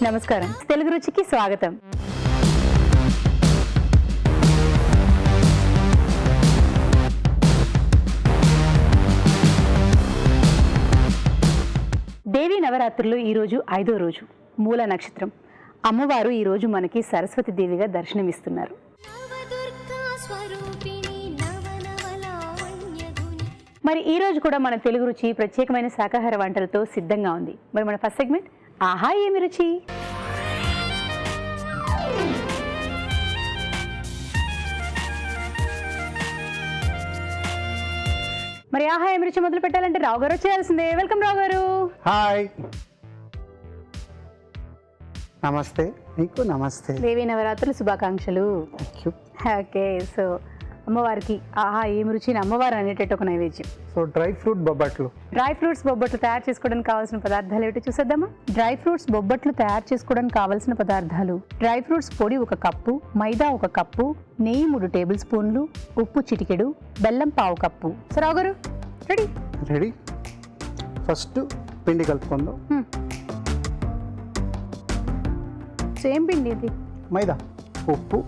నమస్కారం, తెలుగు రుచికి స్వాగతం. దేవీ నవరాత్రులు ఈరోజు 5వ రోజు, మూల నక్షత్రం. అమ్మవారు ఈరోజు మనకి సరస్వతి దేవిగా దర్శనమిస్తున్నారు. మరి ఈ రోజు కూడా మన తెలుగు రుచి ప్రత్యేకమైన శాకాహార వంటలతో సిద్ధంగా ఉంది. మరి మన ఫస్ట్ సెగ్మెంట్ ఆహా ఏమి రుచి. మరి ఆహా ఏమి రుచి మొదలు పెట్టాలంటే రావు గారు వచ్చేయాల్సిందే. వెల్కమ్ రావు గారు. హాయ్, నమస్తే. మీకు నమస్తే. దేవీ నవరాత్రులు శుభాకాంక్షలు. ఓకే, సో అమ్మవారికి ఆహా ఏమి రుచి అమ్మవారు అనేటట్టు ఒక నైవేద్యం. సో డ్రై ఫ్రూట్ బొబ్బట్లు. డ్రై ఫ్రూట్స్ బొబ్బట్లు తయారు చేసుకోవడానికి కావాల్సిన పదార్థాలు ఏమిటో చూసేద్దామా. డ్రై ఫ్రూట్స్ బొబ్బట్లు తయారు చేసుకోవడానికి కావాల్సిన పదార్థాలు: డ్రై ఫ్రూట్స్ పొడి 1 కప్పు, మైదా 1 కప్పు, నెయ్యి 3 టేబుల్ స్పూన్లు, ఉప్పు చిటికెడు, బెల్లం 1/2 కప్పు. సరావు గారు రెడీ. ఫస్ట్ పిండి కలుపుకుందాం. సేమ్ పిండి ఇది. మైదా, ఉప్పు,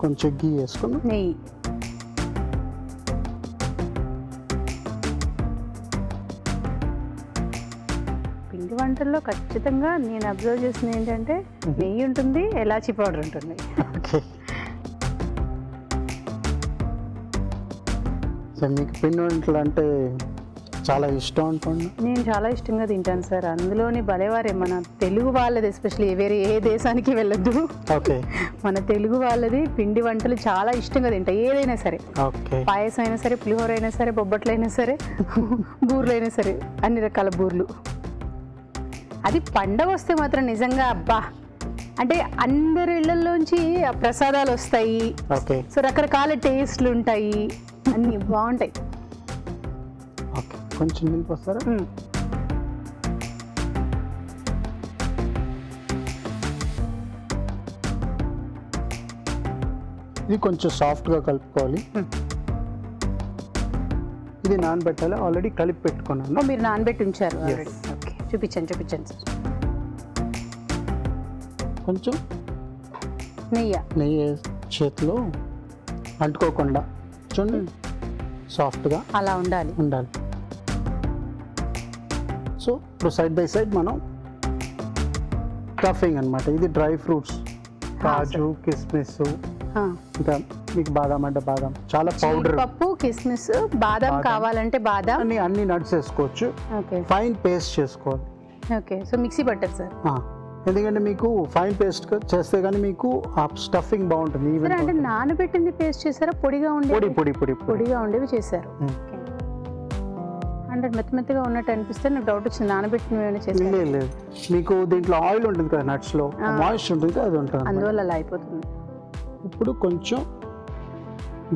కొంచెం గీ వేసుకున్నాం, నెయ్యి. పిండి వంటల్లో ఖచ్చితంగా నేను అబ్జర్వ్ చేసింది ఏంటంటే నెయ్యి ఉంటుంది, ఎలాచీ పౌడర్ ఉంటుంది. ఓకే. సో మీకు పిండి వంటలు అంటే చాలా ఇష్టం అనుకోండి. నేను చాలా ఇష్టంగా తింటాను సార్. అందులోని భలేవారే మన తెలుగు వాళ్ళది, ఎస్పెషల్లీ వేరే ఏ దేశానికి వెళ్ళొద్దు. ఓకే. మన తెలుగు వాళ్ళది పిండి వంటలు చాలా ఇష్టంగా తింటాయి. ఏదైనా సరే, ఓకే, పాయసం అయినా సరే, పులిహోర అయినా సరే, బొబ్బట్లు అయినా సరే, బూర్లు అయినా సరే, అన్ని రకాల బూర్లు. అది పండగ వస్తే మాత్రం నిజంగా అబ్బా, అంటే అందరి ఇళ్లలోంచి ఆ ప్రసాదాలు వస్తాయి. ఓకే. సో రకరకాల టేస్ట్లు ఉంటాయి, అన్ని బాగుంటాయి. ఓకే, కొంచెం నీళ్ళు పోస్తారా? ఇది కొంచెం సాఫ్ట్గా కలుపుకోవాలి. ఇది నానబెట్టాలి. ఆల్రెడీ కలిపి పెట్టుకున్నాను. మీరు నానబెట్టి ఉంచారు? Yes. ఓకే, చూపించండి సార్. కొంచెం నెయ్యి చేతిలో అంటుకోకుండా చూడండి, సాఫ్ట్గా అలా ఉండాలి. సో ఇప్పుడు సైడ్ బై సైడ్ మనం స్టఫింగ్ అన్నమాట. ఇది డ్రై ఫ్రూట్స్, కాజు, కిస్మిస్, ఇంకా మీకు బాదాం అంటే బాదాం, చాలా పౌడర్, పప్పు, కిస్మిస్, బాదాం కావాలంటే బాదాం, అన్ని నట్స్ వేసుకోవచ్చు. ఫైన్ పేస్ట్ చేసుకోవాలి. ఓకే, సో మిక్సీ పట్టారు సార్. ఎందుకంటే మీకు ఫైన్ పేస్ట్ చేస్తే కానీ మీకు ఆ స్టఫింగ్ బాగుంటుంది. అంటే నానబెట్టింది పేస్ట్ చేశారా, పొడిగా ఉండే? పొడిగా ఉండేవి చేశారు. అంటే మెత్తగా ఉన్నట్టు అనిపిస్తే నాకు డౌట్ వచ్చింది, నానబెట్టినవి ఏమైనా చేశారు? లేదు, మీకు దీంట్లో ఆయిల్ ఉంటుంది కదా, నట్స్ లో మాయిశ్చర్ ఉంటుంది కదా, అది ఉంటుంది, అందువల్ల అలా అయిపోతుంది. ఇప్పుడు కొంచెం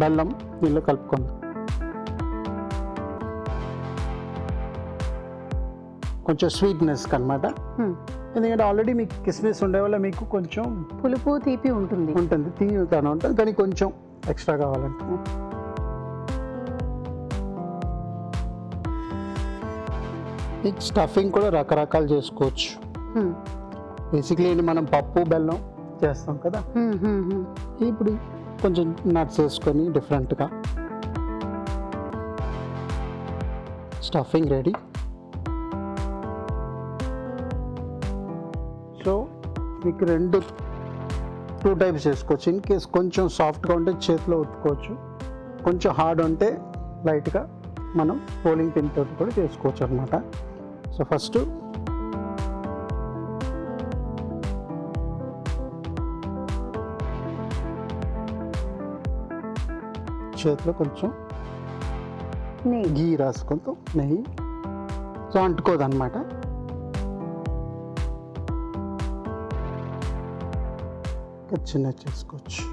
బెల్లం నీళ్ళు కలుపుకుందాం. కొంచెం స్వీట్నెస్ అన్నమాట. ఎందుకంటే ఆల్రెడీ మీకు కిస్మిస్ ఉండే వల్ల మీకు కొంచెం పులుపు తీపి ఉంటుంది, తీయతనం ఉంటుంది, కానీ కొంచెం ఎక్స్ట్రా కావాలంటే. మీకు స్టఫింగ్ కూడా రకరకాలు చేసుకోవచ్చు. బేసిక్లీ మనం పప్పు బెల్లం చేస్తాం కదా, ఇప్పుడు కొంచెం నట్స్ వేసుకొని డిఫరెంట్గా స్టఫింగ్ రెడీ. సో మీకు 2 టైప్స్ చేసుకోవచ్చు. ఇన్ కేస్ కొంచెం సాఫ్ట్గా ఉంటే చేతిలో ఒత్తుకోవచ్చు, కొంచెం హార్డ్ ఉంటే లైట్గా మనం పోలింగ్ పిన్ తోటి కూడా చేసుకోవచ్చు అనమాట. సో ఫస్ట్ చేతిలో కొంచెం గీ రాసుకుంటూ, నెయ్యి, సో అంటుకోదన్నమాట. చిన్న చేసుకోవచ్చు.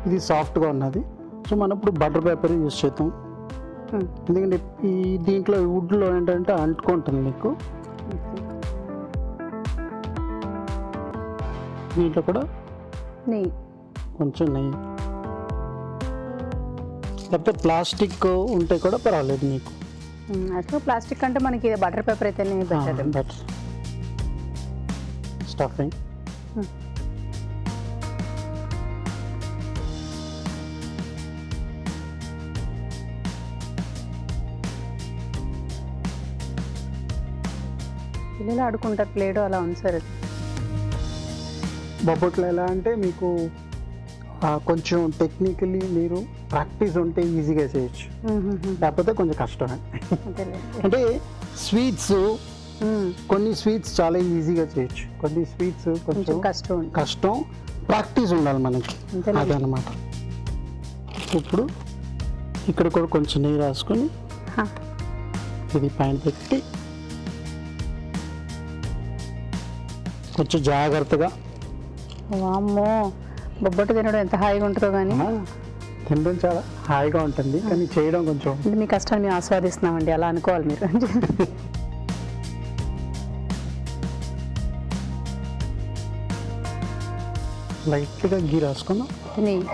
ఇది సాఫ్ట్గా ఉన్నది. సో మనం ఇప్పుడు బటర్ పేపర్ యూజ్ చేద్దాం. ఎందుకంటే ఈ దీంట్లో వుడ్లో ఏంటంటే అంటుకుంటుంది మీకు. దీంట్లో కూడా నెయ్యి, కొంచెం నెయ్యి. లేకపోతే ప్లాస్టిక్ ఉంటే కూడా పర్వాలేదు మీకు. అసలు ప్లాస్టిక్ అంటే మనకి బటర్ పేపర్ అయితేనే బెటర్. బటర్ స్టఫింగ్ పిల్లలు ఆడుకుంటారు, ప్లేడో అలా ఉంది సార్. అది బొబ్బట్లు ఎలా అంటే మీకు కొంచెం టెక్నికలీ మీరు ప్రాక్టీస్ ఉంటే ఈజీగా చేయొచ్చు, లేకపోతే కొంచెం కష్టమే. అంటే స్వీట్స్ కొన్ని స్వీట్స్ చాలా ఈజీగా చేయొచ్చు, కొన్ని స్వీట్స్ కొంచెం కష్టం, ప్రాక్టీస్ ఉండాలి మనకి, అదనమాట. ఇప్పుడు ఇక్కడ కూడా కొంచెం నెయ్యి రాసుకొని ఇది పైన పెట్టి కొంచెం జాగ్రత్తగా. వామ్మో, బొబ్బట్టు తినడం ఎంత హాయిగా ఉంటుందో. కానీ తినడం చాలా హాయిగా ఉంటుంది, కానీ చేయడం కొంచెం అంటే మీ కష్టాన్ని మేము ఆస్వాదిస్తున్నామండి, అలా అనుకోవాలి మీరు. లైట్గా గీ రాసుకుందాం. నెయ్యి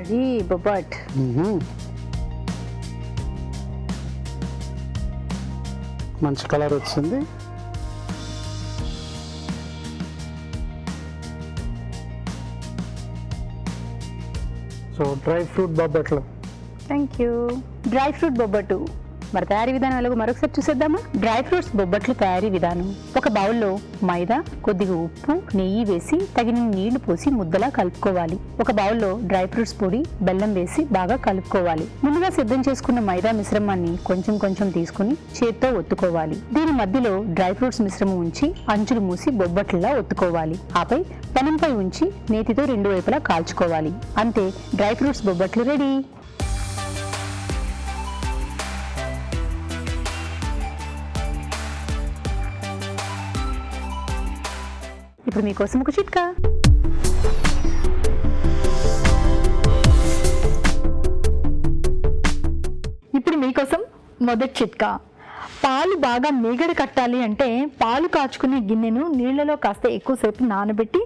రెడీ బొబ్బట్. మంచి కలర్ వచ్చింది. So dry fruit bobbatlu. Thank you. Dry fruit bobbattu మరి తయారీ విధానం ఎలాగో మరొకసారి చూసేద్దామా. డ్రై ఫ్రూట్స్ బొబ్బట్లు తయారీ విధానం: ఒక బౌల్లో మైదా, కొద్దిగా ఉప్పు, నెయ్యి వేసి తగిన నీళ్లు పోసి ముద్దలా కలుపుకోవాలి. ఒక బౌల్లో డ్రై ఫ్రూట్స్ పొడి, బెల్లం వేసి బాగా కలుపుకోవాలి. ముందుగా సిద్ధం చేసుకున్న మైదా మిశ్రమాన్ని కొంచెం కొంచెం తీసుకుని చేత్తో ఒత్తుకోవాలి. దీని మధ్యలో డ్రై ఫ్రూట్స్ మిశ్రమం ఉంచి అంచులు మూసి బొబ్బట్లా ఒత్తుకోవాలి. ఆపై పెనంపై ఉంచి నేతితో రెండు వైపులా కాల్చుకోవాలి. అంతే, డ్రై ఫ్రూట్స్ బొబ్బట్లు రెడీ. ఇప్పుడు మీకోసం ఒక చిట్కా. ఇప్పుడు మీకోసం మొదటి చిట్కా. పాలు బాగా మీగడ కట్టాలి అంటే పాలు కాచుకునే గిన్నెను నీళ్ళలో కాస్త ఎక్కువసేపు నానబెట్టి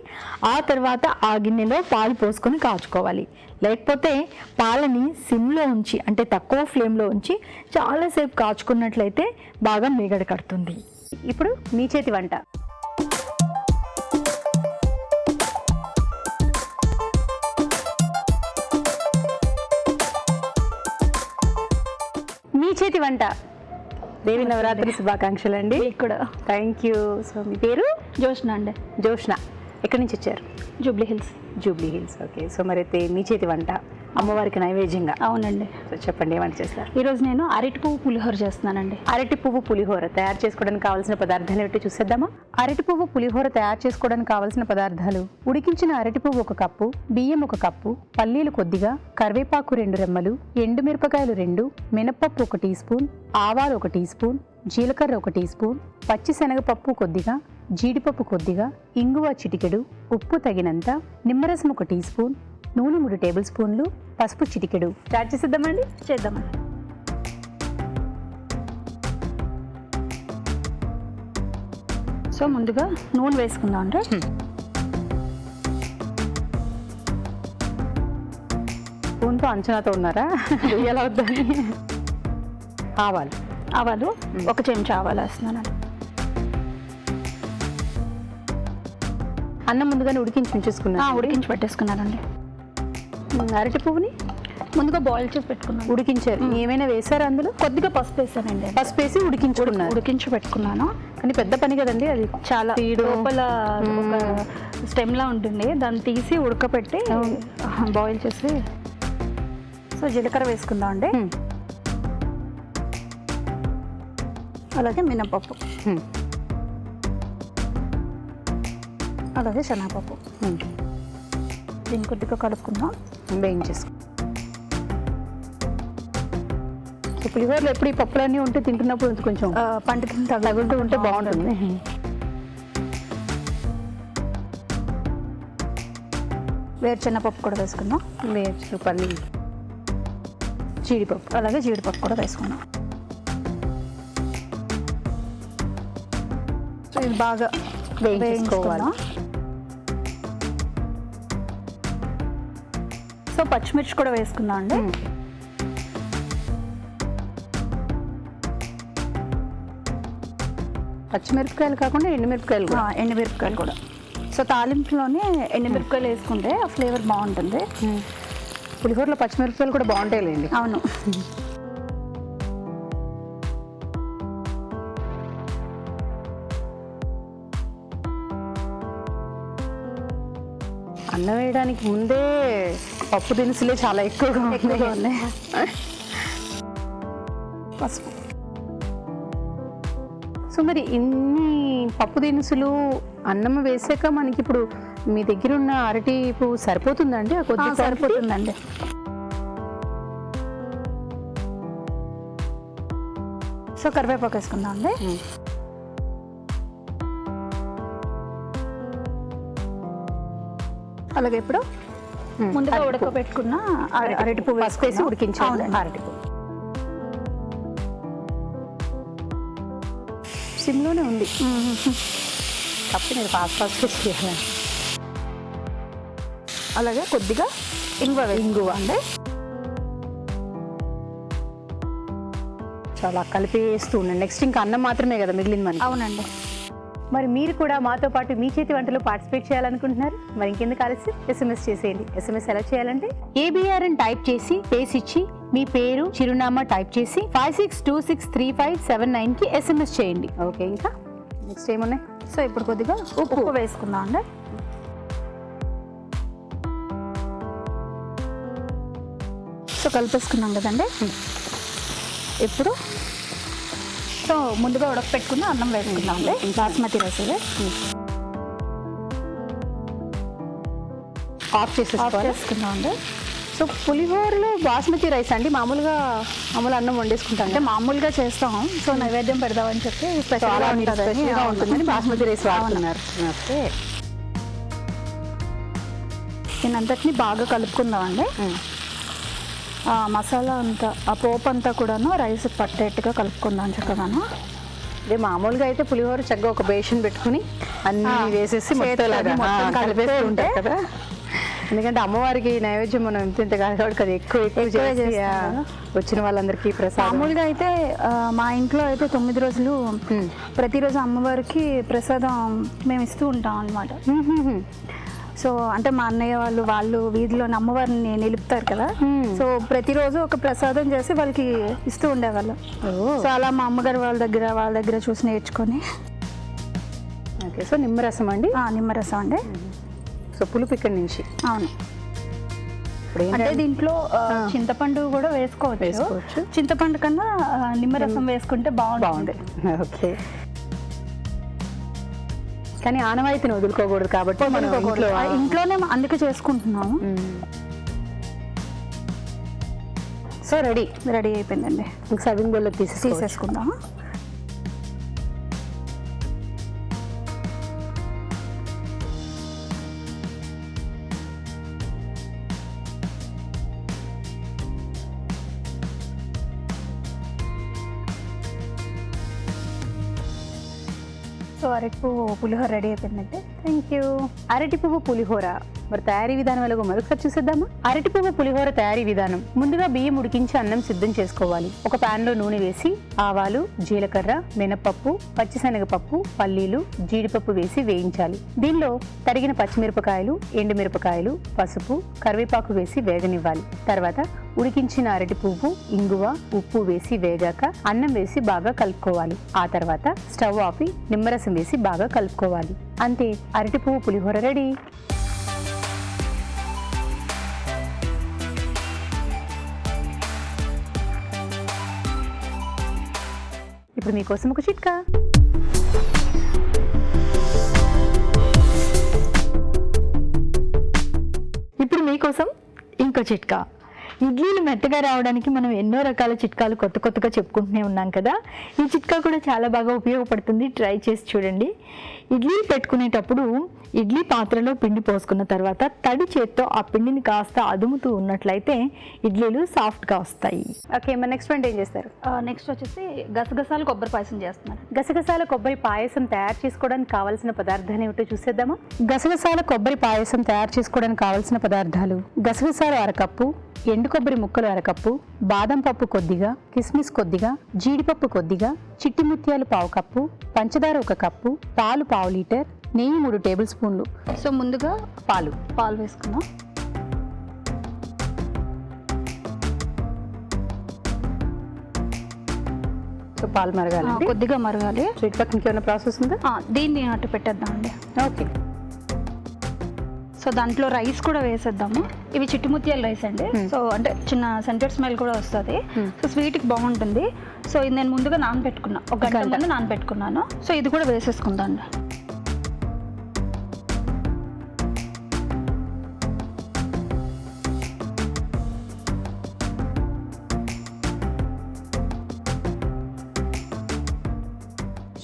ఆ తర్వాత ఆ గిన్నెలో పాలు పోసుకొని కాచుకోవాలి. లేకపోతే పాలని సిమ్లో ఉంచి, అంటే తక్కువ ఫ్లేమ్లో ఉంచి చాలాసేపు కాచుకున్నట్లయితే బాగా మీగడ కడుతుంది. ఇప్పుడు మీ చేతి వంట. మీ చేతి వంట. దేవి నవరాత్రి శుభాకాంక్షలు అండి. ఇక్కడ థ్యాంక్ యూ. సో మీ పేరు? జోష్న అండి. జోష్న. ఎక్కడి నుంచి వచ్చారు? Jubilee hills. Jubilee hills. Okay. So మరైతే మీ చేతి వంట అమ్మవారికి నైవేద్యంగా. అవునండి. సో చెప్పండి, ఏమంట చేస్తారు? ఈరోజు నేను అరటి పువ్వు పులిహోర చేస్తున్నానండి. అరటి పువ్వు పులిహోర తయారు చేసుకోవడానికి కావాల్సిన పదార్థాలు ఏమిటో చూసేద్దామా. అరటి పువ్వు పులిహోర తయారు చేసుకోవడానికి కావాల్సిన పదార్థాలు: ఉడికించిన అరటి పువ్వు 1 కప్పు, బియ్యం 1 కప్పు, పల్లీలు కొద్దిగా, కరివేపాకు 2 రెమ్మలు, ఎండుమిరపకాయలు 2, మినపప్పు 1 టీ స్పూన్, ఆవాలు 1 టీ స్పూన్, జీలకర్ర 1 టీ స్పూన్, పచ్చిశనగపప్పు కొద్దిగా, జీడిపప్పు కొద్దిగా, ఇంగువ చిటికెడు, ఉప్పు తగినంత, నిమ్మరసం 1 టీ స్పూన్, నూనె 3 టేబుల్ స్పూన్లు, పసుపు చిటికెడు. స్టార్ట్ చేసేద్దామండి. చేద్దామండి. సో ముందుగా నూనె వేసుకుందాం అండి. స్పూన్తో అంచనాతో ఉన్నారా? ఎలా వద్దని. ఆవాలు. ఆవాలు 1 చెంచా ఆవాలు వేస్తున్నానండి. అన్నం ముందుగానే ఉడికించి ఉంచేసుకున్నా. ఉడికించి పెట్టేసుకున్నానండి. అరటి పువ్వుని ముందుగా బాయిల్ చేసి పెట్టుకున్నాను. ఉడికించారు. ఏమైనా వేసారా అందులో? కొద్దిగా పసుపు వేసానండి. పసుపు వేసి ఉడికించి పెట్టుకున్నాను. కానీ పెద్ద పని కదండి అది. చాలా లోపల ఒక స్టెమ్ లా ఉంటుంది, దాన్ని తీసి ఉడకపెట్టి బాయిల్ చేసి. సో జీలకర్ర వేసుకుందాం అండి. అలాగే మినపప్పు, అలాగే శనగపప్పు. దీన్ని కొద్దిగా కలుపుకుందాం. వేయించేసుకో. సో పులిహోరలో ఎప్పుడు ఈ పప్పులన్నీ ఉంటే తింటున్నప్పుడు కొంచెం పంటకి తగులుతూ ఉంటే బాగుంటుంది. వేరుశనగపప్పు కూడా వేసుకుందాం, పల్లి, జీడిపప్పు, అలాగే జీడిపప్పు కూడా వేసుకుందాం. సో ఇది బాగా వేయించుకోవాలి. సో పచ్చిమిర్చి కూడా వేసుకుందాం అండి. పచ్చిమిరపకాయలు కాకుండా ఎండుమిరపకాయలు కూడా. ఎండుమిరపకాయలు కూడా. సో తాలింపులోనే ఎండుమిరపకాయలు వేసుకుంటే ఆ ఫ్లేవర్ బాగుంటుంది. పులిహోరలో పచ్చిమిరపకాయలు కూడా బాగుంటాయిలేండి. అవును. అన్నం వేయడానికి ముందే పప్పు దినుసులే చాలా ఎక్కువగా ఉన్నాయి. పసుపు. సో మరి ఇన్ని పప్పు దినుసులు అన్నం వేసాక మనకి ఇప్పుడు మీ దగ్గర ఉన్న అరటి పువ్వు సరిపోతుందండి? ఆ కొద్ది సరిపోతుందండి. సో కరివేపాకు వేసుకుందాం అండి. అలాగే ఇప్పుడు ముందుగా ఉడకబెట్టుకున్న అరటి పువ్వు వేసి ఉడికించాలి. అరటి పువ్వు సిమ్లోనే ఉంది. తప్పి నేను ఫాస్ట్ చేయాలి. అలాగే కొద్దిగా ఇంగువ అండి. చాలా కలిపి వేస్తూ ఉండండి. నెక్స్ట్ ఇంకా అన్నం మాత్రమే కదా మిగిలింది మనకి. అవునండి. మరి మీరు కూడా మాతో పాటు మీ చేతి వంటలో పార్టిసిపేట్ చేయాలనుకుంటున్నారు? మరి ఇంకెందుకు ఆలస్యం, SMS చేసేయండి. SMS ఎలా చేయాలంటే ABR అని టైప్ చేసి పేస్ ఇచ్చి మీ పేరు, చిరునామా టైప్ చేసి 56263579కి SMS చేయండి. ఓకే, ఇంకా నెక్స్ట్ ఏమున్నాయి? సో ఇప్పుడు కొద్దిగా ఉప్పు వేసుకుందాం అండి. సో కలిపేసుకున్నాం కదండి. ఇప్పుడు సో ముందుగా ఉడకపెట్టుకున్న అన్నం వేసుకుందాం అండి. బాస్మతి రైస్ ఆఫ్ చేసుకుందాం అండి. సో పులిహోరలో బాస్మతి రైస్ అండి మామూలుగా అన్నం వండేసుకుంటాం అంటే మామూలుగా చేస్తాం. సో నైవేద్యం పెడదామని చెప్పి స్పెషల్గా ఉంటుందని బాస్మతి రైస్ వాడుతున్నారు. ఓకే, దీనంతటిని బాగా కలుపుకుందాం అండి. మసాలా అంతా, ఆ పోపు అంతా కూడాను రైస్ పట్టేట్టుగా కలుపుకుందాం చక్కగాను. అదే మామూలుగా అయితే పులిహోర చక్కగా ఒక బేషన్ పెట్టుకుని అన్ని వేసేసి మొత్తం కలిపేస్తూ ఉంటారు కదా. ఎందుకంటే అమ్మవారికి నైవేద్యం మనం ఇంత కాదు కాబట్టి అది ఎక్కువ చేసి వచ్చిన వాళ్ళందరికీ ప్రసాదం. మామూలుగా అయితే మా ఇంట్లో అయితే 9 రోజులు ప్రతిరోజు అమ్మవారికి ప్రసాదం మేము ఇస్తూ ఉంటాం అన్నమాట. సో అంటే మా అన్నయ్య వాళ్ళు వీధిలోని అమ్మవారిని నిలుపుతారు కదా. సో ప్రతిరోజు ఒక ప్రసాదం చేసి వాళ్ళకి ఇస్తూ ఉండేవాళ్ళు. సో అలా మా అమ్మగారు వాళ్ళ దగ్గర చూసి నేర్చుకొని. ఓకే, సో నిమ్మరసం అండి. నిమ్మరసం అండి. సో పులుపు ఇక్కడి నుంచి. అవును. అంటే దీంట్లో చింతపండు కూడా వేసుకోవచ్చు. చింతపండు కన్నా నిమ్మరసం వేసుకుంటే బాగుంటుంది. ఓకే, కానీ ఆనవాయితీని వదులుకోకూడదు కాబట్టి మనం ఇంట్లోనే అందుకే చేసుకుంటున్నాము. సో రెడీ అయిపోయిందండి. ఇంక సర్వింగ్ బౌల్లో తీసేసుకుందాము. సో అరటి పువ్వు పులిహోర రెడీ అయిపోయిందంటే. Thank you. అరటి పువ్వు పులిహోర మరి తయారీ విధానం ఎలాగో మరొకసారి చూసేద్దామా? అరటి పువ్వు పులిహోర తయారీ విధానం. ముందుగా బియ్యం ఉడికించి అన్నం సిద్ధం చేసుకోవాలి. ఒక పాన్ లో నూనె వేసి ఆవాలు, జీలకర్ర, మినపప్పు, పచ్చిశనగపప్పు, పల్లీలు, జీడిపప్పు వేసి వేయించాలి. దీనిలో తరిగిన పచ్చిమిరపకాయలు, ఎండుమిరపకాయలు, పసుపు, కరివేపాకు వేసి వేగనివ్వాలి. తర్వాత ఉడికించిన అరటి పువ్వు, ఇంగువ, ఉప్పు వేసి వేగాక అన్నం వేసి బాగా కలుపుకోవాలి. ఆ తర్వాత స్టవ్ ఆపి నిమ్మరసం వేసి బాగా కలుపుకోవాలి. అంతే, అరటి పువ్వు పులిహోర రెడీ. ఇప్పుడు మీకోసం ఒక చిట్కా. ఇప్పుడు మీకోసం ఇంకో చిట్కా. ఇడ్లీలు మెత్తగా రావడానికి మనం ఎన్నో రకాల చిట్కాలు కొత్తగా చెప్పుకుంటూనే ఉన్నాం కదా. ఈ చిట్కా కూడా చాలా బాగా ఉపయోగపడుతుంది, ట్రై చేసి చూడండి. ఇడ్లీలు పెట్టుకునేటప్పుడు ఇడ్లీ పాత్రలో పిండి పోసుకున్న తర్వాత తడి చేత్తో ఆ పిండిని కాస్త అదుముతూ ఉన్నట్లయితే ఇడ్లీలు సాఫ్ట్గా వస్తాయి. ఓకే, మరి నెక్స్ట్ వంట ఏం చేస్తారు? నెక్స్ట్ వచ్చేసి గసగసాలు కొబ్బరి పాయసం చేస్తున్నారు. గసగసాల కొబ్బరి పాయసం తయారు చేసుకోవడానికి కావాల్సిన పదార్థాలు ఏమిటో చూసేద్దామా. గసగసాల కొబ్బరి పాయసం తయారు చేసుకోవడానికి కావాల్సిన పదార్థాలు: గసగసాలు 1 కప్పు, ఎండు కొబ్బరి ముక్కలు 1 కప్పు, బాదం పప్పు కొద్దిగా, కిస్మిస్ కొద్దిగా, జీడిపప్పు కొద్దిగా, చిట్టి ముత్యాలు 1/2 కప్పు, పంచదార 1 కప్పు, పాలు 1/2 లీటర్, నెయ్యి 3 టేబుల్ స్పూన్లు. సో ముందుగా పాలు వేసుకుందాం. సో పాలు మరగాలి, కొద్దిగా మరగాలి. ఇటు పక్కన ఇంకేమైనా ప్రాసెస్ ఉందా? దీన్ని అటు పెట్టేద్దాం అండి. ఓకే, సో దాంట్లో రైస్ కూడా వేసేద్దాము. ఇవి చిట్టుముత్యాల రైస్ అండి. సో అంటే చిన్న సెంటర్ స్మెల్ కూడా వస్తుంది. సో స్వీట్కి బాగుంటుంది. సో ఇది నేను ముందుగా నానబెట్టుకున్నా, 1 గంట ముందు నానబెట్టుకున్నాను. సో ఇది కూడా వేసేసుకుందాం అండి.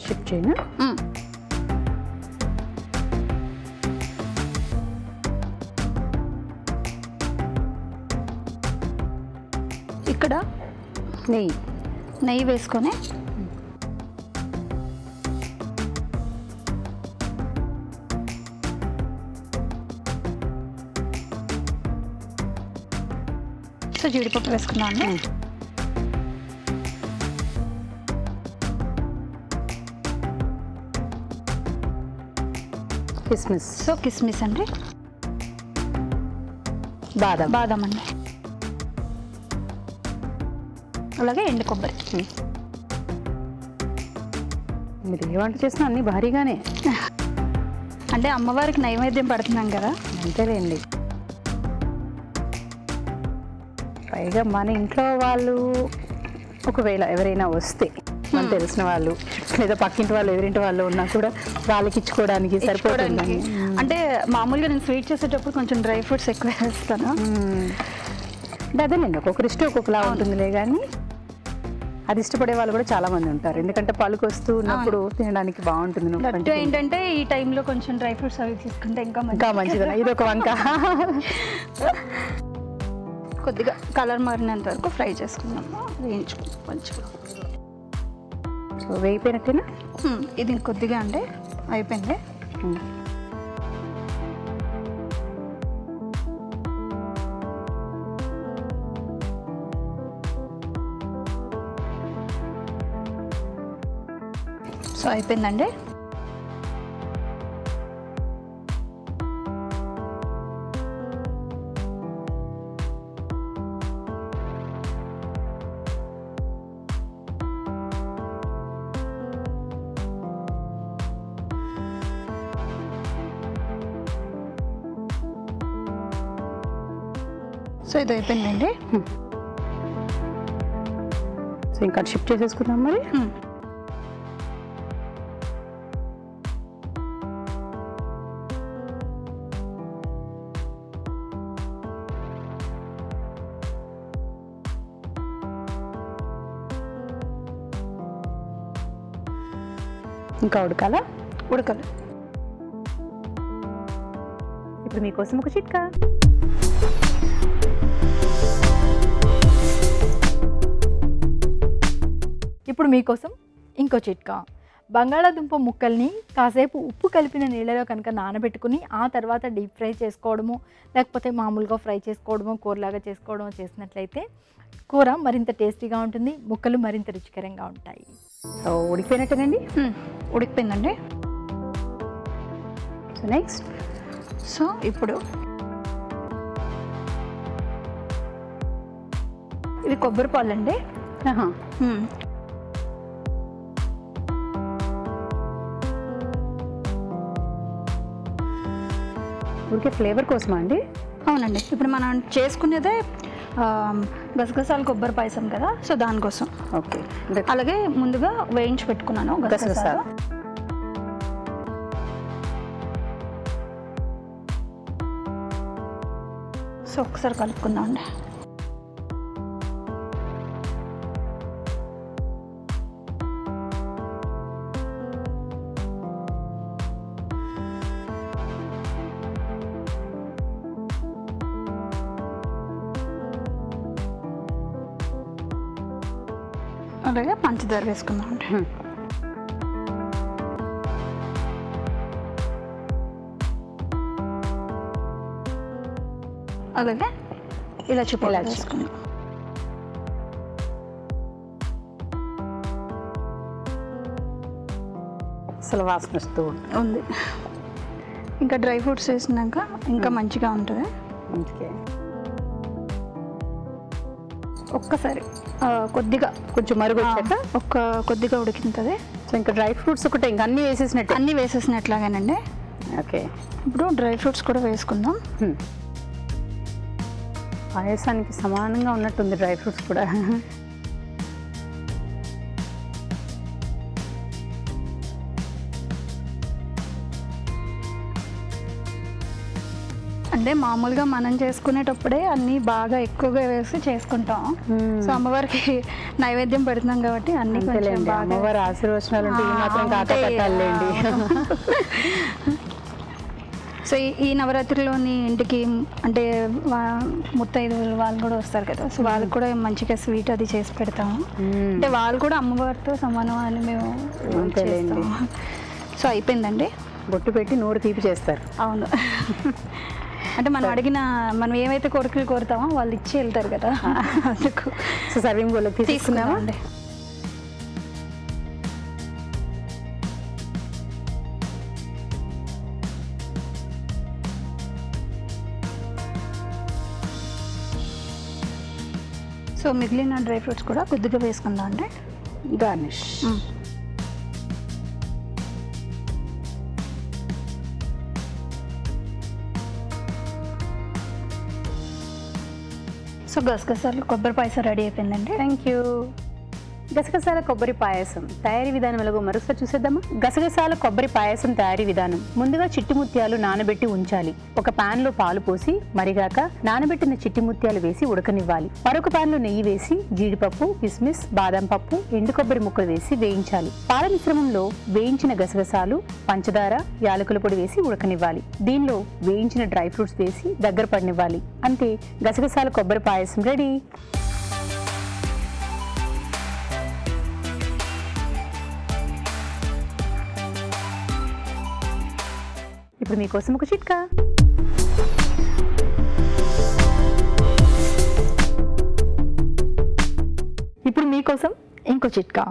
షిఫ్ట్ చేయనా? ఇక్కడ నెయ్యి వేసుకొని సో జీడిపప్పు వేసుకున్నాను. కిస్మిస్, సో కిస్మిస్ అండి, బాదం అండి, అలాగే ఎండు కొబ్బరి. మీరు ఏ వంట చేసినా అన్ని భారీగానే, అంటే అమ్మవారికి నైవేద్యం పడుతున్నాం కదా. అంతేలేండి. పైగా మన ఇంట్లో వాళ్ళు ఒకవేళ ఎవరైనా వస్తే, మనకు తెలిసిన వాళ్ళు లేదా పక్కింటి వాళ్ళు ఎవరింటి వాళ్ళు ఉన్నా కూడా వాళ్ళకి ఇచ్చుకోవడానికి సరిపోతుంది. అంటే మామూలుగా నేను స్వీట్ చేసేటప్పుడు కొంచెం డ్రై ఫ్రూట్స్ ఎక్కువ వేస్తాను. అంటే అదేనండి, ఒక్కొక్కరి ఇష్టం ఒక్కొక్కలా ఉంటుందిలే. కానీ అది ఇష్టపడే వాళ్ళు కూడా చాలా మంది ఉంటారు, ఎందుకంటే పలుకు వస్తూ ఉన్నప్పుడు తినడానికి బాగుంటుంది. ఏంటంటే ఈ టైంలో కొంచెం డ్రై ఫ్రూట్స్ అవి తీసుకుంటే ఇంకా మంచిది. ఇది ఒక వంక. కొద్దిగా కలర్ మారినంత వరకు ఫ్రై చేసుకుందాము, వేయించుకుందాం మంచిగా. సో వేగిపోయినట్టేనా? ఇది కొద్దిగా అంటే అయిపోయింది. సో అయిపోయిందండి. సో ఇది అయిపోయిందండి. సో ఇంకా షిఫ్ట్ చేసేసుకుందాం మరి. ఇంకా ఉడకాలి. ఇప్పుడు మీకోసం ఒక చిట్కా. ఇప్పుడు మీకోసం ఇంకో చిట్కా. బంగాళాదుంప ముక్కల్ని కాసేపు ఉప్పు కలిపిన నీళ్ళలో కనుక నానబెట్టుకుని ఆ తర్వాత డీప్ ఫ్రై చేసుకోవడము, లేకపోతే మామూలుగా ఫ్రై చేసుకోవడము, కూరలాగా చేసుకోవడము చేసినట్లయితే కూర మరింత టేస్టీగా ఉంటుంది, ముక్కలు మరింత రుచికరంగా ఉంటాయి. సో ఉడికిపోయినట్టేనండి. ఉడికిపోయిందండి. సో నెక్స్ట్, సో ఇప్పుడు ఇవి కొబ్బరి పాలు అండి. ఊరికే ఫ్లేవర్ కోసమా అండి? అవునండి. ఇప్పుడు మనం చేసుకునేదే గసగసాల కొబ్బరి పాయసం కదా, సో దానికోసం. ఓకే. అలాగే ముందుగా వేయించి పెట్టుకున్నాను గసగసాలు. సో ఒకసారి కలుపుకుందాం అండి. అలాగే పంచదార వేసుకుందాం అండి. అలాగే ఇలాచి పౌడర్ వేసుకుందాం. అసలు వాసన వస్తూ ఉంది. ఇంకా డ్రై ఫ్రూట్స్ వేసినాక ఇంకా మంచిగా ఉంటుంది. ఓకే. ఒక్కసారి కొద్దిగా కొంచెం మరుగు వచ్చాక కొద్దిగా ఉడికింటుంది. సో ఇంకా డ్రై ఫ్రూట్స్ ఒకటే ఇంకా అన్నీ వేసేసినట్టు. అన్నీ వేసేసినట్లాగానండి. ఓకే. ఇప్పుడు డ్రై ఫ్రూట్స్ కూడా వేసుకుందాం. పాయసానికి సమానంగా ఉన్నట్టుంది డ్రై ఫ్రూట్స్ కూడా. అంటే మామూలుగా మనం చేసుకునేటప్పుడే అన్నీ బాగా ఎక్కువగా వేసి చేసుకుంటాం. సో అమ్మవారికి నైవేద్యం పెడుతున్నాం కాబట్టి అన్ని కొంచెం బాగా అమ్మవారి ఆశీర్వచనాలు ఉంటే ఈ మాత్రం కాకా పెట్టాలండి. సో ఈ నవరాత్రిలోని ఇంటికి అంటే ముత్తైదువులు వాళ్ళు కూడా వస్తారు కదా, సో వాళ్ళకి కూడా మంచిగా స్వీట్ అది చేసి పెడతాము. అంటే వాళ్ళు కూడా అమ్మవారితో సమానం అని మేము చేస్తాము. సో అయిపోయిందండి. బొట్టు పెట్టి నోరు తీపి చేస్తారు. అవును. అంటే మనం ఏమైతే కోరికలు కోరుతామో వాళ్ళు ఇచ్చి వెళ్తారు కదా, అందుకు. సో సర్వింగ్ బౌల్లోకి తీసుకున్నామండి. సో మిగిలిన డ్రై ఫ్రూట్స్ కూడా కొద్దిగా వేసుకుందాం అండి. గార్నిష్. సో గసగసాలు కొబ్బరి పాయసం రెడీ అయిపోయిందండి. Thank you. గసగసాల కొబ్బరి పాయసం తయారీ విధానం ఎలాగో మరొకసారి చూసేద్దామా. గసగసాల కొబ్బరి పాయసం తయారీ విధానం. ముందుగా చిట్టి ముత్యాలు నానబెట్టి ఉంచాలి. ఒక పాన్ లో పాలు పోసి మరిగాక నానబెట్టిన చిట్టి ముత్యాలు వేసి ఉడకనివ్వాలి. మరొక పాన్ లో నెయ్యి వేసి జీడిపప్పు, కిస్మిస్, బాదం పప్పు, ఎండు కొబ్బరి ముక్కలు వేసి వేయించాలి. పాల మిశ్రమంలో వేయించిన గసగసాలు, పంచదార, యాలకుల పొడి వేసి ఉడకనివ్వాలి. దీనిలో వేయించిన డ్రై ఫ్రూట్స్ వేసి దగ్గర పడనివ్వాలి. అంతే, గసగసాల కొబ్బరి పాయసం రెడీ. ఇప్పుడు మీకోసం ఒక చిట్కా. ఇప్పుడు మీకోసం ఇంకో చిట్కా.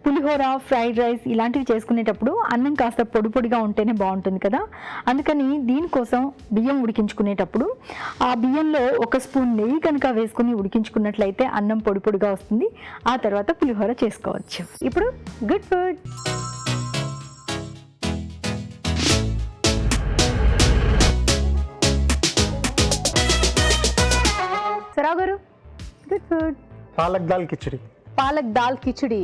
పులిహోర, ఫ్రైడ్ రైస్ ఇలాంటివి చేసుకునేటప్పుడు అన్నం కాస్త పొడి పొడిగా ఉంటేనే బాగుంటుంది కదా. అందుకని దీనికోసం బియ్యం ఉడికించుకునేటప్పుడు ఆ బియ్యంలో 1 స్పూన్ నెయ్యి కనుక వేసుకుని ఉడికించుకున్నట్లయితే అన్నం పొడి పొడిగా వస్తుంది. ఆ తర్వాత పులిహోర చేసుకోవచ్చు. ఇప్పుడు గుడ్ ఫుడ్. సరావు గారు, గుడ్ ఫుడ్. పాలక్ దాల్ కిచడి. పాలక్ దాల్ కిచడి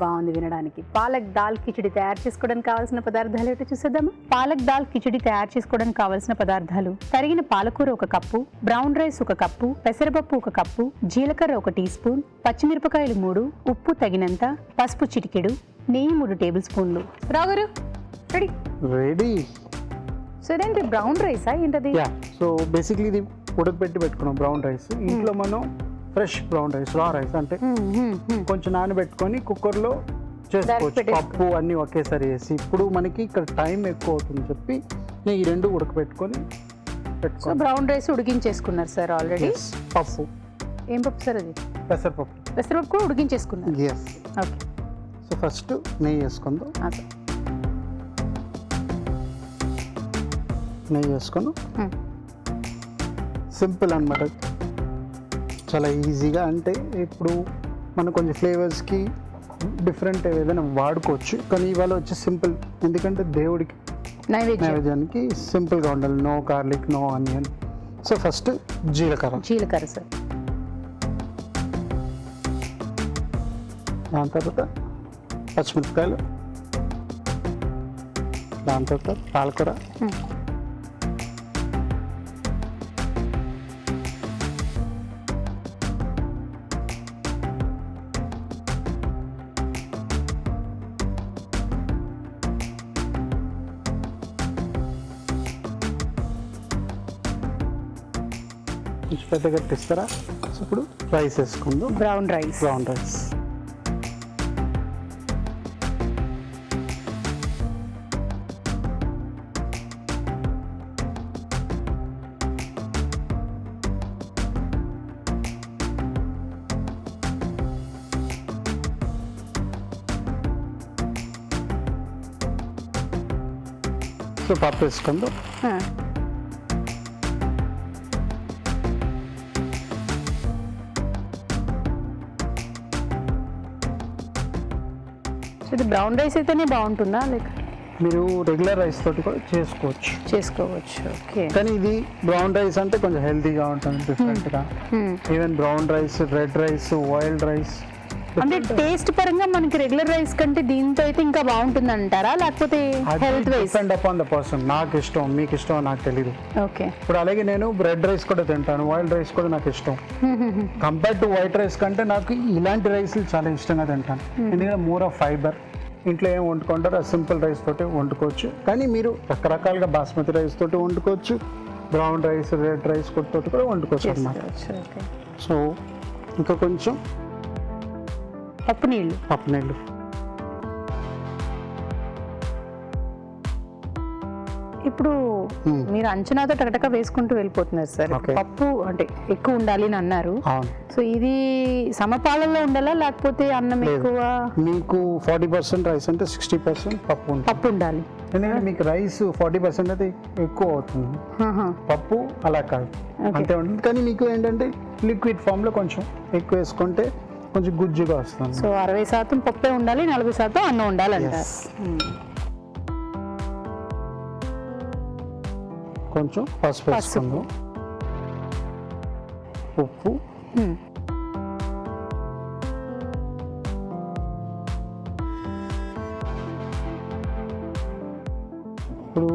బాగుంది వినడానికి. పాలక్ దాల్ కిచడి తయారు చేసుకోవడానికి కావాల్సిన పదార్థాలు ఏంటో చూసేద్దామా. పాలక్ దాల్ కిచడి తయారు చేసుకోవడానికి కావాల్సిన పదార్థాలు: తరిగిన పాలకూర 1 కప్పు, బ్రౌన్ రైస్ 1 కప్పు, పెసరపప్పు 1 కప్పు, జీలకర్ర 1 టీ స్పూన్, పచ్చిమిరపకాయలు 3, ఉప్పు తగినంత, పసుపు చిటికెడు, నెయ్యి 3 టేబుల్ స్పూన్లు. రావు గారు రెడీ. రెడీ. సో ఇదేంటి బ్రౌన్ రైసా ఏంటది? యా, సో బేసిక్లీ ఇది ఉడకబెట్టి పెట్టుకున్నాం బ్రౌన్ రైస్. ఇంట్లో మనం ఫ్రెష్ బ్రౌన్ రైస్, రా రైస్ అంటే కొంచెం నానబెట్టుకొని కుక్కర్లో చేసుకోవచ్చు. పప్పు అన్నీ ఒకేసారి వేసి. ఇప్పుడు మనకి ఇక్కడ టైం ఎక్కువ అవుతుంది చెప్పి నేను ఈ 2 ఉడకబెట్టుకొని సో పెట్టుకోవాలి. బ్రౌన్ రైస్ ఉడికించేసుకున్నారు సార్ ఆల్రెడీ. పప్పు, ఏం పప్పు సార్ అది? పెసరపప్పు. పెసరపప్పు కూడా ఉడికించేసుకున్నారు. ఎస్. ఓకే. సో ఫస్ట్ నెయ్యి వేసుకుందాం. నెయ్యి వేసుకొని సింపుల్ అన్నమాట, చాలా ఈజీగా. అంటే ఇప్పుడు మనం కొంచెం ఫ్లేవర్స్కి డిఫరెంట్ ఏదైనా వాడుకోవచ్చు, కానీ ఇవాళ వచ్చి సింపుల్. ఎందుకంటే దేవుడికి నైవేద్యానికి సింపుల్గా ఉండాలి. No garlic, no onion. So first జీలకర్ర సార్. దాని తర్వాత పచ్చిమిరపకాయలు, దాని తర్వాత పాలకూర, పెద్దగా తీస్తారా. సో ఇప్పుడు రైస్ వేసుకుందాం. Brown rice. సో పప్పు వేసుకుందాం. సో ఇది బ్రౌన్ రైస్ అయితేనే బాగుంటుందా లేక మీరు రెగ్యులర్ రైస్ తోటి కూడా చేసుకోవచ్చు. చేసుకోవచ్చు? ఓకే. కానీ ఇది బ్రౌన్ రైస్ అంటే కొంచెం హెల్తీగా ఉంటుంది, డిఫరెంట్గా. Even brown rice, red rice, wild rice. అంటే టేస్ట్ పరంగా మనకి రెగ్యులర్ రైస్ కంటే దీంతో అయితే ఇంకా బాగుంటుంది అంటారా, లేకపోతే health wise? Depend upon the person. నాకు ఇష్టం, మీకు ఇష్టం నాకు తెలియదు. ఓకే. ఇప్పుడు అలాగే నేను రెడ్ రైస్ కూడా తింటాను, వైల్డ్ రైస్ కూడా నాకు ఇష్టం. కంపేర్ టు వైట్ రైస్ కంటే నాకు ఇలాంటి రైస్లు చాలా ఇష్టంగా తింటాను. ఎందుకంటే మోర్ ఆఫ్ ఫైబర్. ఇంట్లో ఏం వండుకుంటారో ఆ సింపుల్ రైస్ తోటి వండుకోవచ్చు. కానీ మీరు రకరకాలుగా బాస్మతి రైస్ తోటి వండుకోవచ్చు, బ్రౌన్ రైస్, రెడ్ రైస్ తోటి కూడా వండుకోవచ్చు అన్నమాట. సో ఇంకా కొంచెం పప్పు నీళ్ళు. ఇప్పుడు మీరు అంచనాతో టకటక వేసుకుంటూ వెళ్ళిపోతున్నారు సార్. పప్పు అంటే ఎక్కువ ఉండాలి అని అన్నారు. సో ఇది సమపాలనలో ఉండాలా లేకపోతే అన్నం ఎక్కువ? మీకు 40% రైస్ అంటే 60% పప్పు ఉండాలి. ఎందుకంటే మీకు రైస్ 40% అయితే ఎక్కువ అవుతుంది, పప్పు అలా కాదు, అంతే ఉంటుంది. కానీ మీకు ఏంటంటే లిక్విడ్ ఫామ్లో కొంచెం ఎక్కువ వేసుకుంటే కొంచెం గుజ్జుగా వస్తుంది. సో 60% పప్పే ఉండాలి, 40% అన్నం ఉండాలంట. కొంచెం పసుపు వేసుకుందాం, ఉప్పు, ఇప్పుడు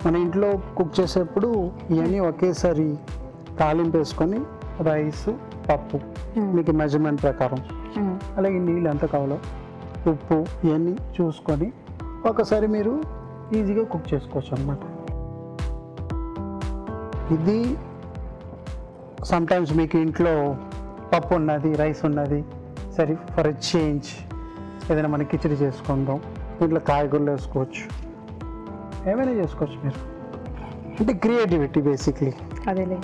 మన ఇంట్లో కుక్ చేసేప్పుడు ఇవన్నీ ఒకేసారి తాలింపు వేసుకొని రైస్, పప్పు మీకు మెజర్మెంట్ ప్రకారం, అలాగే నీళ్ళు ఎంత కావాలో, ఉప్పు ఇవన్నీ చూసుకొని ఒకసారి మీరు ఈజీగా కుక్ చేసుకోవచ్చు అన్నమాట. ఇది సమ్టైమ్స్ మీకు ఇంట్లో పప్పు ఉన్నది, రైస్ ఉన్నది, సరే ఫర్ ఎ చేంజ్ ఏదైనా మనం కిచడి చేసుకుందాం, ఇంట్లో కాయగూరలు వేసుకోవచ్చు, ఏమైనా చేసుకోవచ్చు మీరు. అంటే క్రియేటివిటీ బేసిక్లీ. అదేలే.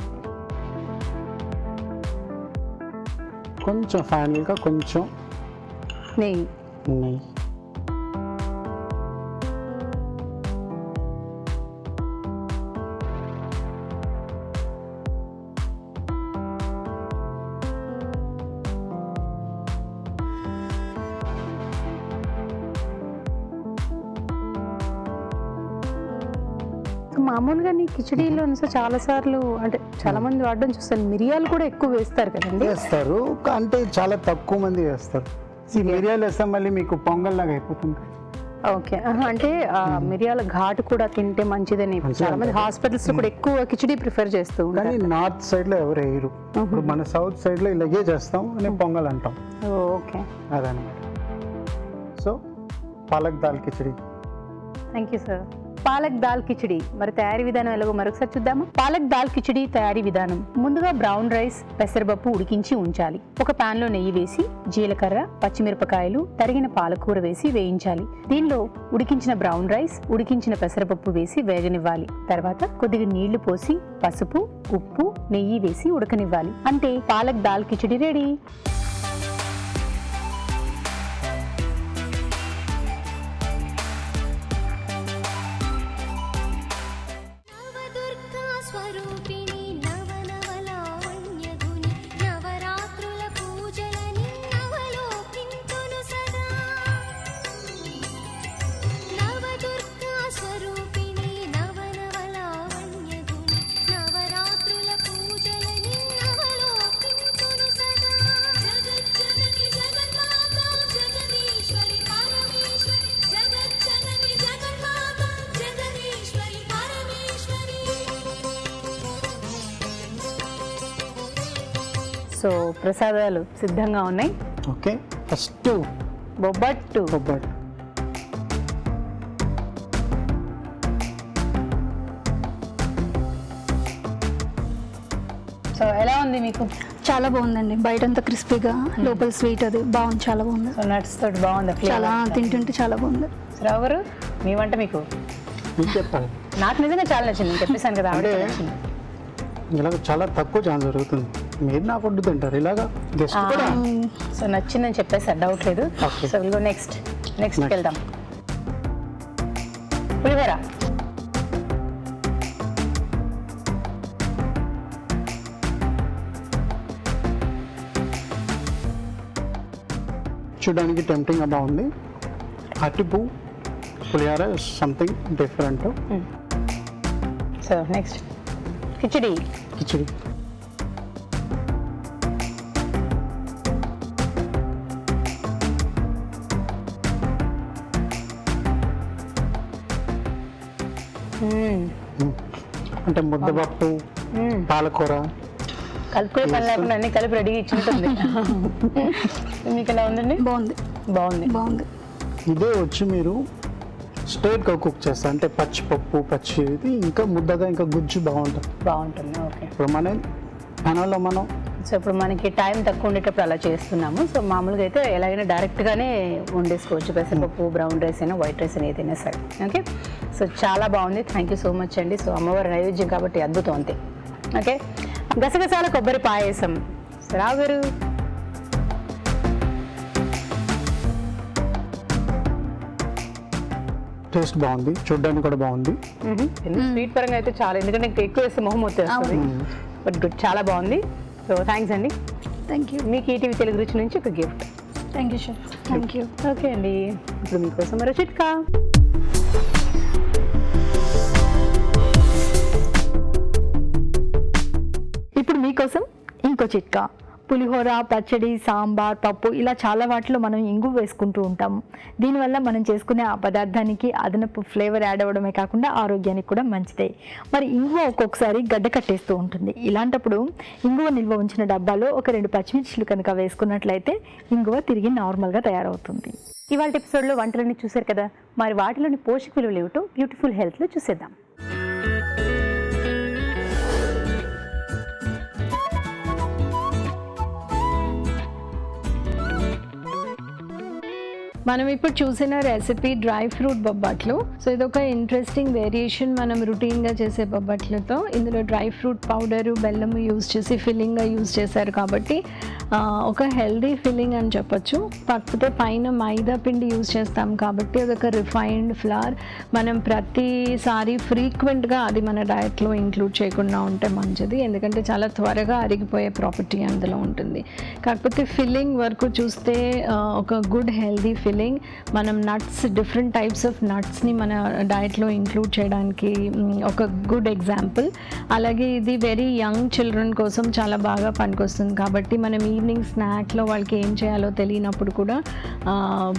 కొంచెం ఫైనల్గా కొంచెం నెయ్యి. మామూలుగా నీ కిచడీలో చాలా సార్లు అంటే చాలా మంది వాడడం చూస్తాను, మిరియాలు కూడా ఎక్కువ వేస్తారు కదండి? వేస్తారు, అంటే చాలా తక్కువ మంది వేస్తారు. మిరియాలు వేస్తాం మళ్ళీ మీకు పొంగల్ లాగా అయిపోతుంది. ఓకే. అంటే మిరియాల ఘాటు కూడా తింటే మంచిదని చాలా మంది హాస్పిటల్స్ కూడా ఎక్కువ కిచడీ ప్రిఫర్ చేస్తూ ఉంటారు. కానీ నార్త్ సైడ్ లో ఎవరు వేయరు. ఇప్పుడు మన సౌత్ సైడ్ లో ఇలాగే చేస్తాం అని పొంగల్ అంటాం. ఓకే, అదనమాట. So palak dal khichdi. Thank you sir. Palak dal khichdi మరి తయారీ విధానం ఎలాగో మరొకసారి చూద్దామా? పాలక్ దాల్ కిచడీ తయారీ విధానం. ముందుగా బ్రౌన్ రైస్, పెసరపప్పు ఉడికించి ఉంచాలి. ఒక పాన్ లో నెయ్యి వేసి జీలకర్ర, పచ్చిమిరపకాయలు, తరిగిన పాలకూర వేసి వేయించాలి. దీనిలో ఉడికించిన బ్రౌన్ రైస్, ఉడికించిన పెసరపప్పు వేసి వేగనివ్వాలి. తర్వాత కొద్దిగా నీళ్లు పోసి పసుపు, ఉప్పు, నెయ్యి వేసి ఉడకనివ్వాలి. అంటే పాలక్ దాల్ కిచడీ రెడీ. సో ప్రసాదాలు సిద్ధంగా ఉన్నాయి. Okay, first bobbattu. సో ఎలా ఉంది మీకు? చాలా బాగుందండి. బయటంతా క్రిస్పీగా, లోపల స్వీట్, అది బాగుంది, చాలా బాగుంది. సో నట్స్ తోటి బాగుంది, చాలా తింటుంటే చాలా బాగుంది. రావు మీ వంట మీకు చెప్పాలి. నాకు నిజంగా చాలా నచ్చింది, చెప్పేసాను కదా. అంటే ఇలాగ చాలా తక్కువ ఛాన్స్ జరుగుతుంది. మీరు నా ఫుడ్ తింటారు ఇలాగా గెస్ట్ కూడా. సో నచ్చిందని చెప్పేసారు, డౌట్ లేదు. సో విల్ గో నెక్స్ట్ వెళ్దాం. పులిహోర. చూడడానికి టెంప్టింగ్గా బాగుంది. అరటిపువ్వు పులిహోర something different. So next khichdi. Khichdi అంటే ముద్దపప్పు, పాలకూర కలుపుకునే పని లేకుండా అన్ని కలిపి రెడీగా ఇచ్చింటుంది. మీకు ఎలా ఉందండి? బాగుంది. బాగుంది. బాగుంది. ఇదే వచ్చి మీరు స్ట్రైట్గా కుక్ చేస్తారు అంటే పచ్చిపప్పు పచ్చి ఇది ఇంకా ముద్దగా ఇంకా గుజ్జు బాగుంటుంది. ఓకే. ఇప్పుడు మనం పెనంలో మనం సో ఇప్పుడు మనకి టైం తక్కువ ఉండేటప్పుడు అలా చేస్తున్నాము. సో మామూలుగా అయితే ఎలాగైనా డైరెక్ట్గానే వండేసుకోవచ్చు. పెసరపప్పు, బ్రౌన్ రైస్ అయినా వైట్ రైస్ అయినా ఏదైనా సరే. ఓకే. సో చాలా బాగుంది. థ్యాంక్ యూ సో మచ్ అండి. సో అమ్మవారి నైవేద్యం కాబట్టి అద్భుతం అంతే. ఓకే. గసగసాల కొబ్బరి పాయసం. రావు గారు టేస్ట్ బాగుంది, చూడడానికి కూడా బాగుంది. స్వీట్ పరంగా అయితే చాలా, ఎందుకంటే ఇంకా ఎక్కువ వేస్తే మొహం వచ్చేస్తుంది. బట్ గుడ్, చాలా బాగుంది. సో థ్యాంక్స్ అండి. Thank you. మీకు ఈటీవీ తెలుగు రుచి నుంచి ఒక gift. Thank you sir. Thank you. Okay అండి. ఇప్పుడు మీకోసం మరో చిట్కా. ఇప్పుడు మీకోసం ఇంకో చిట్కా. పులిహోర, పచ్చడి, సాంబార్, పప్పు ఇలా చాలా వాటిలో మనం ఇంగు వేసుకుంటూ ఉంటాము. దీనివల్ల మనం చేసుకునే ఆ పదార్థానికి అదనపు ఫ్లేవర్ యాడ్ అవ్వడమే కాకుండా ఆరోగ్యానికి కూడా మంచిదే. మరి ఇంగువ ఒక్కొక్కసారి గడ్డ కట్టేస్తూ ఉంటుంది. ఇలాంటప్పుడు ఇంగువ నిల్వ ఉంచిన డబ్బాలో ఒక 2 పచ్చిమిర్చిలు కనుక వేసుకున్నట్లయితే ఇంగువ తిరిగి నార్మల్గా తయారవుతుంది. ఇవాళ ఎపిసోడ్లో వంటలన్నీ చూశారు కదా, మరి వాటిలోని పోషక విలువలు ఏమిటో బ్యూటిఫుల్ హెల్త్లో చూసేద్దాం. మనం ఇప్పుడు చూసిన రెసిపీ డ్రై ఫ్రూట్ బొబ్బట్లు. సో ఇదొక ఇంట్రెస్టింగ్ వేరియేషన్ మనం రొటీన్గా చేసే బొబ్బట్లతో. ఇందులో డ్రై ఫ్రూట్ పౌడరు, బెల్లము యూజ్ చేసి ఫిల్లింగ్గా యూజ్ చేశారు కాబట్టి ఒక హెల్దీ ఫిల్లింగ్ అని చెప్పొచ్చు. కాకపోతే పైన మైదా పిండి యూజ్ చేస్తాం కాబట్టి అదొక రిఫైన్డ్ ఫ్లవర్. మనం ప్రతిసారి ఫ్రీక్వెంట్గా అది మన డయట్లో ఇంక్లూడ్ చేయకుండా ఉంటే మంచిది, ఎందుకంటే చాలా త్వరగా అరిగిపోయే ప్రాపర్టీ అందులో ఉంటుంది. కాకపోతే ఫిల్లింగ్ వరకు చూస్తే ఒక గుడ్ హెల్దీ ఫిల్లింగ్. మనం నట్స్, డిఫరెంట్ టైప్స్ ఆఫ్ నట్స్ని మన డయట్లో ఇంక్లూడ్ చేయడానికి ఒక గుడ్ ఎగ్జాంపుల్. అలాగే ఇది వెరీ యంగ్ చిల్డ్రన్ కోసం చాలా బాగా పనికొస్తుంది కాబట్టి మనం ఈవినింగ్ స్నాక్లో వాళ్ళకి ఏం చేయాలో తెలియనప్పుడు కూడా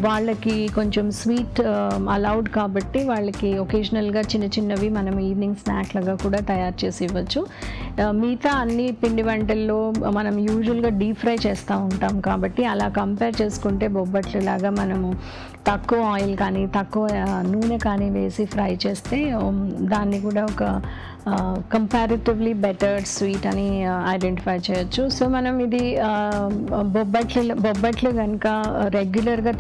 వాళ్ళకి కొంచెం స్వీట్ అలౌడ్ కాబట్టి వాళ్ళకి ఒకేషనల్గా చిన్న చిన్నవి మనం ఈవినింగ్ స్నాక్ లాగా కూడా తయారు చేసి ఇవ్వచ్చు. మిగతా అన్ని పిండి వంటల్లో మనం యూజువల్గా డీప్ ఫ్రై చేస్తూ ఉంటాం కాబట్టి అలా కంపేర్ చేసుకుంటే బొబ్బట్లు లాగా మనము తక్కువ ఆయిల్ కానీ తక్కువ నూనె కానీ వేసి ఫ్రై చేస్తే దాన్ని కూడా ఒక కంపారిటివ్లీ బెటర్ స్వీట్ అని ఐడెంటిఫై చేయొచ్చు. సో మనం ఇది బొబ్బట్లు కనుక రెగ్యులర్గా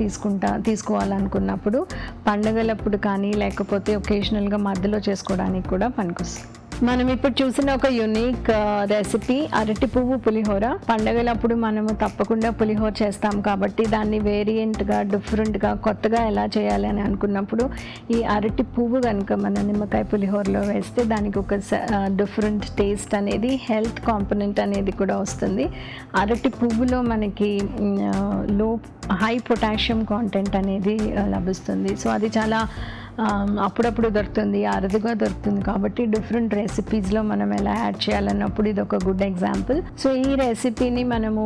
తీసుకోవాలనుకున్నప్పుడు పండగలప్పుడు కానీ లేకపోతే ఒకేషనల్గా మధ్యలో చేసుకోవడానికి కూడా పనికొస్తుంది. మనం ఇప్పుడు చూసిన ఒక యూనిక్ రెసిపీ అరటి పువ్వు పులిహోర. పండగలప్పుడు మనము తప్పకుండా పులిహోర చేస్తాం కాబట్టి దాన్ని వేరియంట్గా, డిఫరెంట్గా, కొత్తగా ఎలా చేయాలి అని అనుకున్నప్పుడు ఈ అరటి పువ్వు కనుక మన నిమ్మకాయ పులిహోరలో వేస్తే దానికి ఒక డిఫరెంట్ టేస్ట్ అనేది, హెల్త్ కాంపోనెంట్ అనేది కూడా వస్తుంది. అరటి పువ్వులో మనకి హై పొటాషియం కాంటెంట్ అనేది లభిస్తుంది. సో అది చాలా అప్పుడప్పుడు దొరుకుతుంది, అరుదుగా దొరుకుతుంది కాబట్టి డిఫరెంట్ రెసిపీస్లో మనం ఎలా యాడ్ చేయాలన్నప్పుడు ఇది ఒక గుడ్ ఎగ్జాంపుల్. సో ఈ రెసిపీని మనము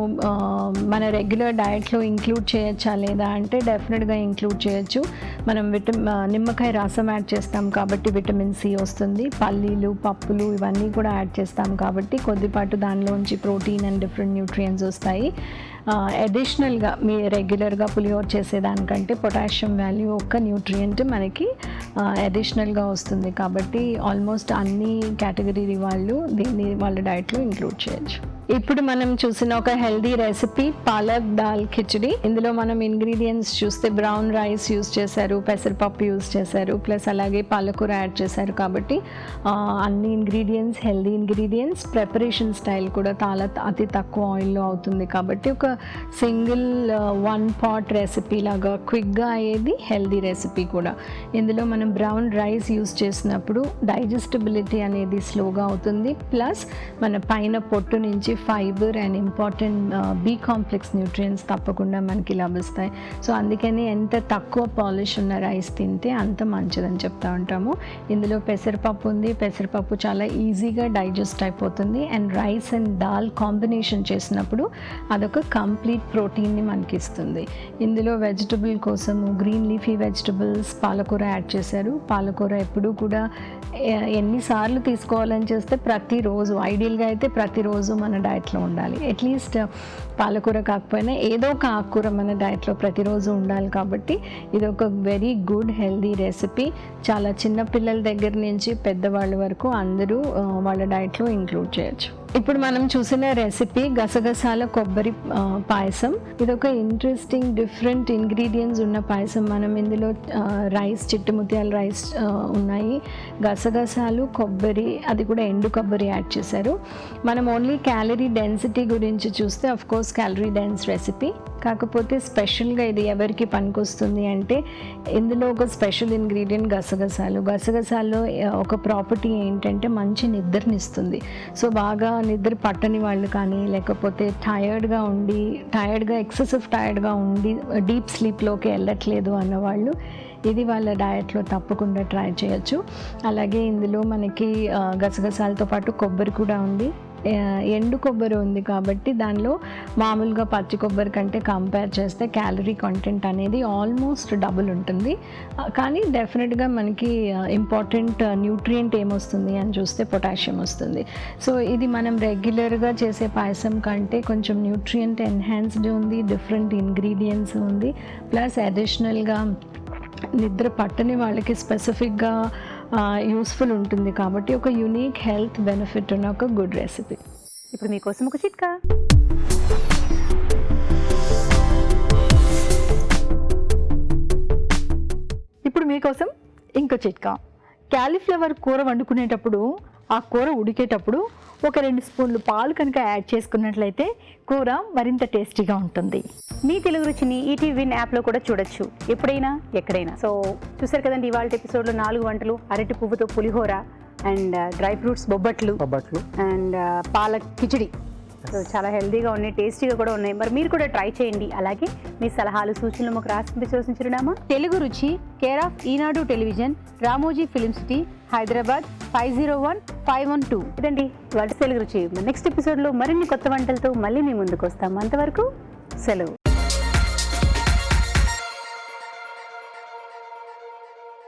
మన రెగ్యులర్ డయట్లో ఇంక్లూడ్ చేయొచ్చా లేదా అంటే డెఫినెట్గా ఇంక్లూడ్ చేయొచ్చు. మనం నిమ్మకాయ రసం యాడ్ చేస్తాం కాబట్టి విటమిన్ సి వస్తుంది. పల్లీలు, పప్పులు ఇవన్నీ కూడా యాడ్ చేస్తాం కాబట్టి కొద్దిపాటు దానిలోంచి ప్రోటీన్ అండ్ డిఫరెంట్ న్యూట్రియంట్స్ వస్తాయి. అడిషనల్గా మీ రెగ్యులర్గా పులిహోర చేసేదానికంటే పొటాషియం వాల్యూ ఒక్క న్యూట్రియంట్ మనకి అడిషనల్గా వస్తుంది కాబట్టి ఆల్మోస్ట్ అన్ని కేటగిరీ వాళ్ళు దీన్ని వాళ్ళ డైట్లో ఇంక్లూడ్ చేయొచ్చు. ఇప్పుడు మనం చూసిన ఒక హెల్దీ రెసిపీ పాలక్ దాల్ కిచడి. ఇందులో మనం ఇంగ్రీడియంట్స్ చూస్తే బ్రౌన్ రైస్ యూస్ చేశారు, పెసరపప్పు యూస్ చేశారు, ప్లస్ అలాగే పాలకూర యాడ్ చేశారు కాబట్టి అన్ని ingredients healthy ingredients. Preparation style కూడా అతి తక్కువ ఆయిల్లో అవుతుంది కాబట్టి ఒక సింగిల్ 1 pot రెసిపీ లాగా క్విక్గా అయ్యేది హెల్దీ రెసిపీ కూడా. ఇందులో మనం బ్రౌన్ రైస్ యూస్ చేసినప్పుడు డైజెస్టిబిలిటీ అనేది స్లోగా అవుతుంది, ప్లస్ మన పైన పొట్టు నుంచి fibre and important B complex nutrients తప్పకుండా మనకి లభిస్తాయి. సో అందుకని ఎంత తక్కువ పాలిష్ ఉన్న రైస్ తింటే అంత మంచిదని చెప్తా ఉంటాము. ఇందులో పెసరపప్పు ఉంది. పెసరపప్పు చాలా ఈజీగా డైజెస్ట్ అయిపోతుంది. And rice and dal combination చేసినప్పుడు అదొక కంప్లీట్ ప్రోటీన్ని మనకి ఇస్తుంది. ఇందులో వెజిటబుల్ కోసము గ్రీన్ లీఫీ వెజిటబుల్స్ పాలకూర యాడ్ చేశారు. పాలకూర ఎప్పుడూ కూడా ఎన్నిసార్లు తీసుకోవాలని చేస్తే ప్రతిరోజు, ఐడియల్గా అయితే ప్రతిరోజు మన డైట్లో ఉండాలి. అట్లీస్ట్ పాలకూర కాకపోయినా ఏదో ఒక ఆకుకూర మన డైట్లో ప్రతిరోజు ఉండాలి. కాబట్టి ఇది ఒక వెరీ గుడ్ హెల్దీ రెసిపీ. చాలా చిన్న పిల్లల దగ్గర నుంచి పెద్దవాళ్ళ వరకు అందరూ వాళ్ళ డైట్లో ఇంక్లూడ్ చేయొచ్చు. ఇప్పుడు మనం చూసిన రెసిపీ గసగసాల కొబ్బరి పాయసం. ఇది ఒక ఇంట్రెస్టింగ్ డిఫరెంట్ ఇంగ్రీడియంట్స్ ఉన్న పాయసం. మనం ఇందులో రైస్, చిట్టి ముత్యాల రైస్ ఉన్నాయి, గసగసాలు, కొబ్బరి, అది కూడా ఎండు కొబ్బరి యాడ్ చేశారు. మనం ఓన్లీ క్యాలరీ డెన్సిటీ గురించి చూస్తే of course calorie dense recipe. కాకపోతే స్పెషల్గా ఇది ఎవరికి పనికొస్తుంది అంటే ఇందులో ఒక స్పెషల్ ఇంగ్రీడియంట్ గసగసాలు. గసగసాల్లో ఒక ప్రాపర్టీ ఏంటంటే మంచి నిద్రనిస్తుంది. సో బాగా నిద్ర పట్టని వాళ్ళు కానీ, లేకపోతే టయర్డ్గా ఎక్సెసివ్ టయర్డ్గా ఉండి డీప్ స్లీప్లోకి వెళ్ళట్లేదు అన్నవాళ్ళు ఇది వాళ్ళ డయట్లో తప్పకుండా ట్రై చేయొచ్చు. అలాగే ఇందులో మనకి గసగసాలతో పాటు కొబ్బరి కూడా ఉంది. ఎండు కొబ్బరి ఉంది కాబట్టి దానిలో మామూలుగా పచ్చి కొబ్బరి కంటే కంపేర్ చేస్తే క్యాలరీ కంటెంట్ అనేది ఆల్మోస్ట్ డబుల్ ఉంటుంది. కానీ డెఫినెట్గా మనకి ఇంపార్టెంట్ న్యూట్రియంట్ ఏమొస్తుంది అని చూస్తే పొటాషియం వస్తుంది. సో ఇది మనం రెగ్యులర్గా చేసే పాయసం కంటే కొంచెం న్యూట్రియంట్ ఎన్హాన్స్డ్ ఉంది, డిఫరెంట్ ఇంగ్రీడియంట్స్ ఉంది, ప్లస్ అడిషనల్గా నిద్ర పట్టని వాళ్ళకి స్పెసిఫిక్గా యూస్ఫుల్ ఉంటుంది. కాబట్టి ఒక యూనిక్ హెల్త్ బెనిఫిట్ ఉన్న ఒక గుడ్ రెసిపీ. ఇప్పుడు మీకోసం ఒక చిట్కా. ఇప్పుడు మీకోసం ఇంకో చిట్కా. క్యాలీఫ్లవర్ కూర వండుకునేటప్పుడు, ఆ కూర ఉడికేటప్పుడు ఒక 2 స్పూన్లు పాలు కనుక యాడ్ చేసుకున్నట్లయితే కూర మరింత టేస్టీగా ఉంటుంది. మీ తెలుగు రుచిని ఈటీవీ విన్ యాప్లో కూడా చూడొచ్చు, ఎప్పుడైనా ఎక్కడైనా. సో చూసారు కదండి ఇవాళ ఎపిసోడ్లో 4 వంటలు, అరటి పువ్వుతో పులిహోర అండ్ డ్రై ఫ్రూట్స్ బొబ్బట్లు అండ్ పాలక్ కిచిడి. సో చాలా హెల్తీగా ఉన్నాయి, టేస్టీగా కూడా ఉన్నాయి. మరి మీరు కూడా ట్రై చేయండి. అలాగే మీ సలహాలు, సూచనలు మాకు రాసి పంపించవలసిన చిరునామా తెలుగు రుచి, care of Eenadu television, Ramoji film city, Hyderabad 501512. ఇదండి వాళ్ళ తెలుగు రుచి. నెక్స్ట్ ఎపిసోడ్లో మరిన్ని కొత్త వంటలతో మళ్ళీ మీ ముందుకు వస్తాము. అంతవరకు సెలవు.